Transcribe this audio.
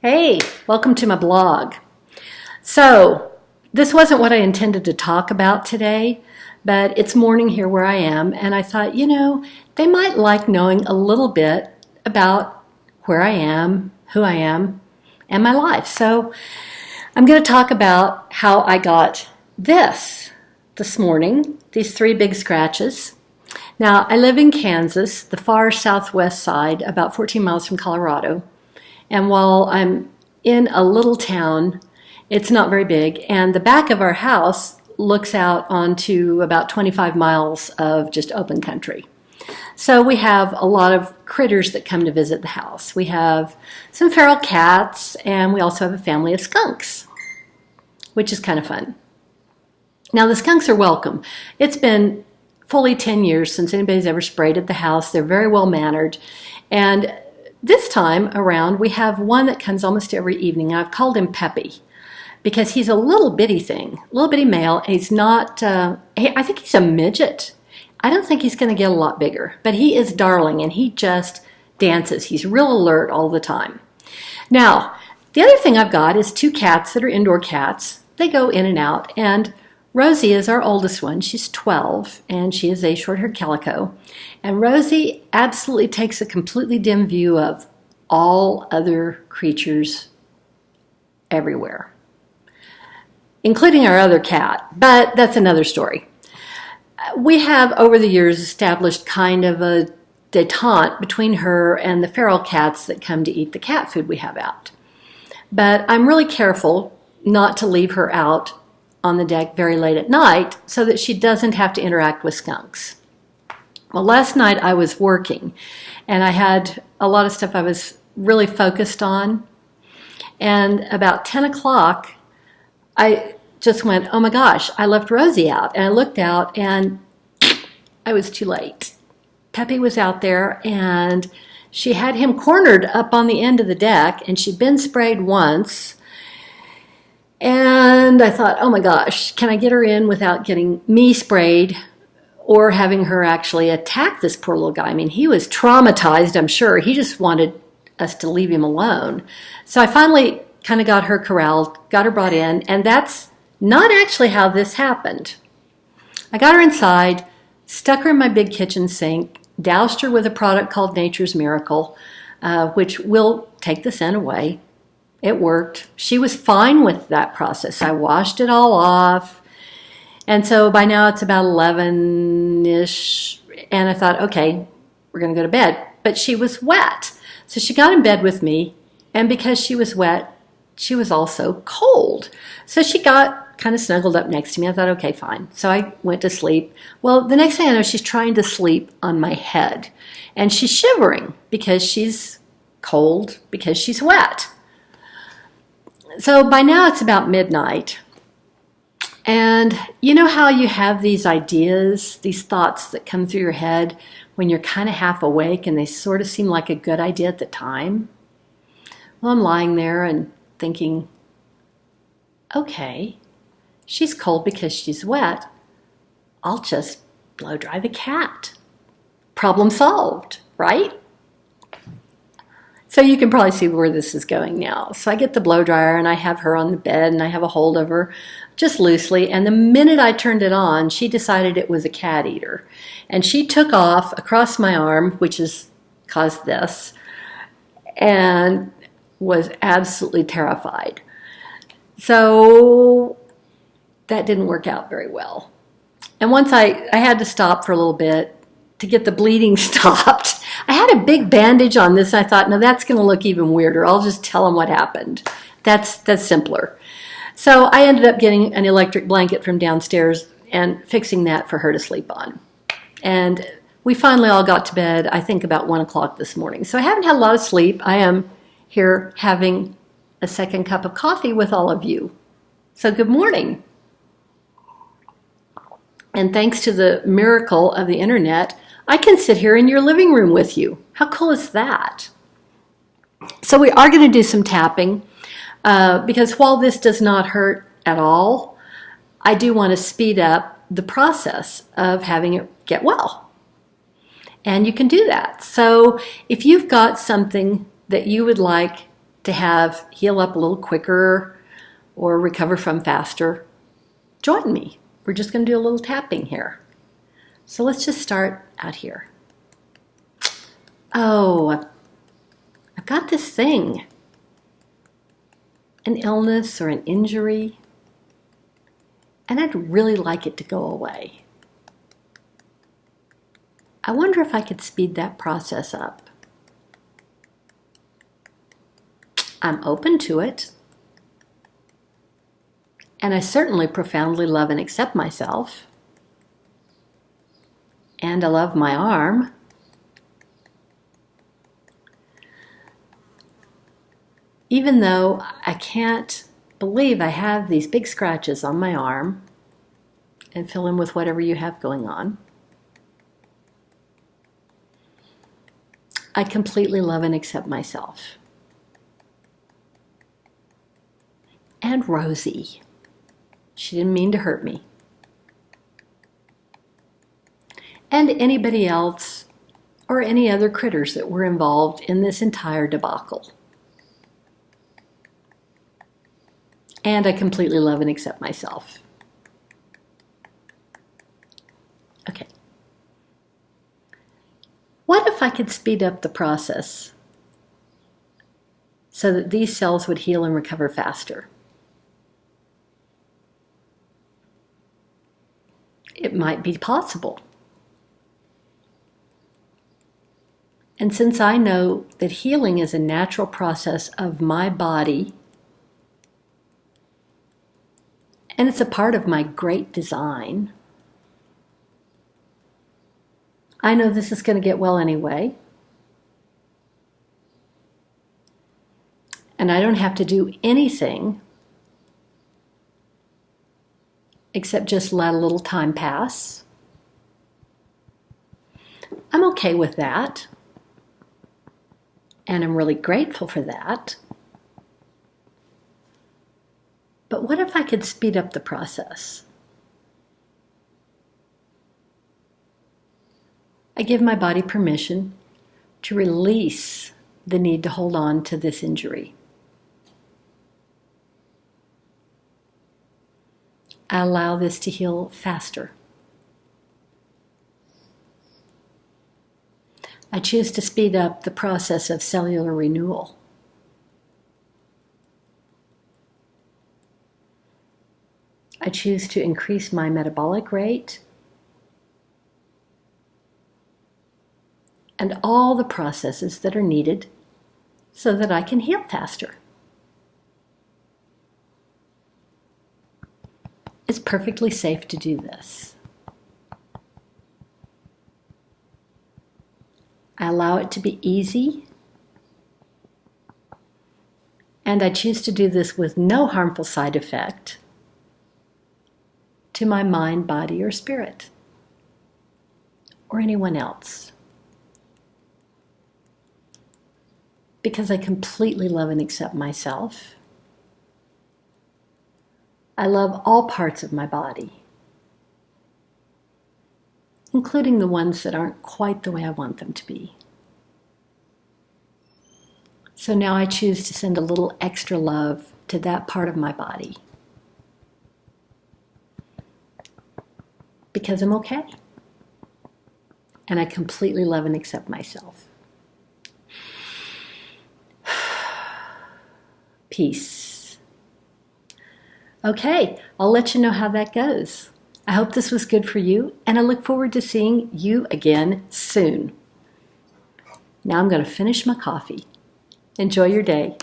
Hey, welcome to my blog. So, this wasn't what I intended to talk about today, but it's morning here where I am, and I thought, they might like knowing a little bit about where I am, who I am, and my life. So, I'm going to talk about how I got this morning, these 3 big scratches. Now, I live in Kansas, the far southwest side, about 14 miles from Colorado. And while I'm in a little town, it's not very big, and the back of our house looks out onto about 25 miles of just open country. So we have a lot of critters that come to visit the house. We have some feral cats, and we also have a family of skunks, which is kind of fun. Now, the skunks are welcome. It's been fully 10 years since anybody's ever sprayed at the house. They're very well mannered, and this time around, we have one that comes almost every evening. I've called him Peppy because he's a little bitty thing, little bitty male. And he's not, I think he's a midget. I don't think he's going to get a lot bigger, but he is darling and he just dances. He's real alert all the time. Now, the other thing I've got is 2 cats that are indoor cats. They go in and out, and Rosie is our oldest one. She's 12, and she is a short-haired calico. And Rosie absolutely takes a completely dim view of all other creatures everywhere, including our other cat, but that's another story. We have, over the years, established kind of a detente between her and the feral cats that come to eat the cat food we have out. But I'm really careful not to leave her out on the deck very late at night so that she doesn't have to interact with skunks. Well, last night I was working and I had a lot of stuff I was really focused on, and about 10 o'clock I just went, oh my gosh, I left Rosie out, and I looked out and I was too late. Peppy was out there and she had him cornered up on the end of the deck, and she'd been sprayed once. And I thought, oh my gosh, can I get her in without getting me sprayed or having her actually attack this poor little guy? I mean, he was traumatized, I'm sure. He just wanted us to leave him alone. So I finally kind of got her corralled, got her brought in, and that's not actually how this happened. I got her inside, stuck her in my big kitchen sink, doused her with a product called Nature's Miracle, which will take the scent away. It worked. She was fine with that process. I washed it all off. And so by now it's about 11-ish. And I thought, okay, we're going to go to bed. But she was wet. So she got in bed with me. And because she was wet, she was also cold. So she got kind of snuggled up next to me. I thought, okay, fine. So I went to sleep. Well, the next thing I know, she's trying to sleep on my head. And she's shivering because she's cold, because she's wet. So by now it's about midnight, and you know how you have these ideas, these thoughts that come through your head when you're kind of half awake and they sort of seem like a good idea at the time? Well, I'm lying there and thinking, okay, she's cold because she's wet. I'll just blow dry the cat. Problem solved, right? So you can probably see where this is going now. So I get the blow dryer and I have her on the bed and I have a hold of her just loosely. And the minute I turned it on, she decided it was a cat eater. And she took off across my arm, which has caused this, and was absolutely terrified. So that didn't work out very well. And once I had to stop for a little bit to get the bleeding stopped. I had a big bandage on this, and I thought, no, that's going to look even weirder. I'll just tell them what happened. That's simpler. So I ended up getting an electric blanket from downstairs and fixing that for her to sleep on. And we finally all got to bed, I think, about 1 o'clock this morning. So I haven't had a lot of sleep. I am here having a second cup of coffee with all of you. So good morning. And thanks to the miracle of the internet, I can sit here in your living room with you. How cool is that? So we are going to do some tapping because while this does not hurt at all, I do want to speed up the process of having it get well. And you can do that. So if you've got something that you would like to have heal up a little quicker or recover from faster, join me. We're just going to do a little tapping here. So let's just start out here. Oh, I've got this thing, an illness or an injury, and I'd really like it to go away. I wonder if I could speed that process up. I'm open to it. And I certainly profoundly love and accept myself. And I love my arm. Even though I can't believe I have these big scratches on my arm, and fill in with whatever you have going on, I completely love and accept myself. And Rosie. She didn't mean to hurt me. And anybody else or any other critters that were involved in this entire debacle. And I completely love and accept myself. Okay. What if I could speed up the process so that these cells would heal and recover faster? It might be possible. And since I know that healing is a natural process of my body, and it's a part of my great design, I know this is going to get well anyway. And I don't have to do anything except just let a little time pass. I'm okay with that. And I'm really grateful for that. But what if I could speed up the process? I give my body permission to release the need to hold on to this injury. I allow this to heal faster. I choose to speed up the process of cellular renewal. I choose to increase my metabolic rate and all the processes that are needed so that I can heal faster. It's perfectly safe to do this. I allow it to be easy, and I choose to do this with no harmful side effect to my mind, body, or spirit, or anyone else. Because I completely love and accept myself. I love all parts of my body, including the ones that aren't quite the way I want them to be. So now I choose to send a little extra love to that part of my body. Because I'm okay. And I completely love and accept myself. Peace. Okay, I'll let you know how that goes. I hope this was good for you, and I look forward to seeing you again soon. Now I'm going to finish my coffee. Enjoy your day.